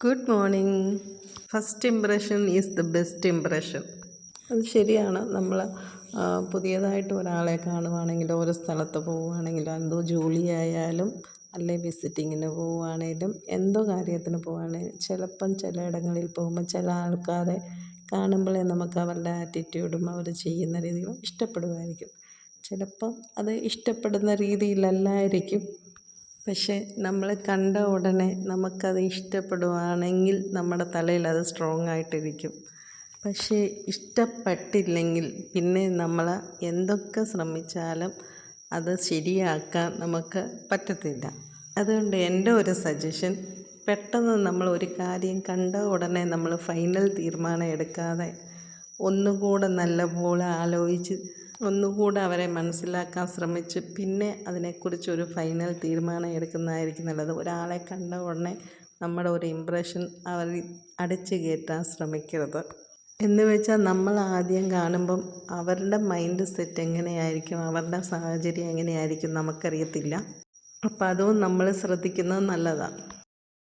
Good morning. First impression is the best impression. അത് ശരിയാണ്. നമ്മൾ പുതിയതായിട്ട് ഒരാളെ കാണുവാണെങ്കിലോ ഒരു സ്ഥലത്ത് പോവുകയാണെങ്കിലോ എന്തോ ജോലിയായാലും അല്ലെ വിസിറ്റിങ്ങിന് പോവുകയാണെങ്കിലും എന്തോ കാര്യത്തിന് പോവുകയാണെങ്കിലും ചിലപ്പം ചിലയിടങ്ങളിൽ പോകുമ്പോൾ ചില ആൾക്കാരെ കാണുമ്പോഴേ നമുക്ക് അവരുടെ ആറ്റിറ്റ്യൂഡും അവർ ചെയ്യുന്ന രീതികളും ഇഷ്ടപ്പെടുമായിരിക്കും. ചിലപ്പം അത് ഇഷ്ടപ്പെടുന്ന രീതിയിലല്ലായിരിക്കും. പക്ഷേ നമ്മൾ കണ്ട ഉടനെ നമുക്കത് ഇഷ്ടപ്പെടുവാണെങ്കിൽ നമ്മുടെ തലയിൽ അത് സ്ട്രോങ് ആയിട്ടിരിക്കും. പക്ഷേ ഇഷ്ടപ്പെട്ടില്ലെങ്കിൽ പിന്നെ നമ്മൾ എന്തൊക്കെ ശ്രമിച്ചാലും അത് ശരിയാക്കാൻ നമുക്ക് പറ്റത്തില്ല. അതുകൊണ്ട് എൻ്റെ ഒരു സജഷൻ, പെട്ടെന്ന് നമ്മൾ ഒരു കാര്യം കണ്ട ഉടനെ നമ്മൾ ഫൈനൽ തീരുമാനം എടുക്കാതെ ഒന്നുകൂടെ നല്ലപോലെ ആലോചിച്ച് ഒന്നുകൂടെ അവരെ മനസ്സിലാക്കാൻ ശ്രമിച്ച് പിന്നെ അതിനെക്കുറിച്ചൊരു ഫൈനൽ തീരുമാനം എടുക്കുന്നതായിരിക്കും നല്ലത്. ഒരാളെ കണ്ട ഉടനെ നമ്മുടെ ഒരു ഇംപ്രഷൻ അവരിൽ അടിച്ചു കയറ്റാൻ ശ്രമിക്കരുത്. എന്ന് വെച്ചാൽ നമ്മൾ ആദ്യം കാണുമ്പം അവരുടെ മൈൻഡ് സെറ്റ് എങ്ങനെയായിരിക്കും, അവരുടെ സാഹചര്യം എങ്ങനെയായിരിക്കും നമുക്കറിയത്തില്ല. അപ്പം അതും നമ്മൾ ശ്രദ്ധിക്കുന്നത് നല്ലതാണ്.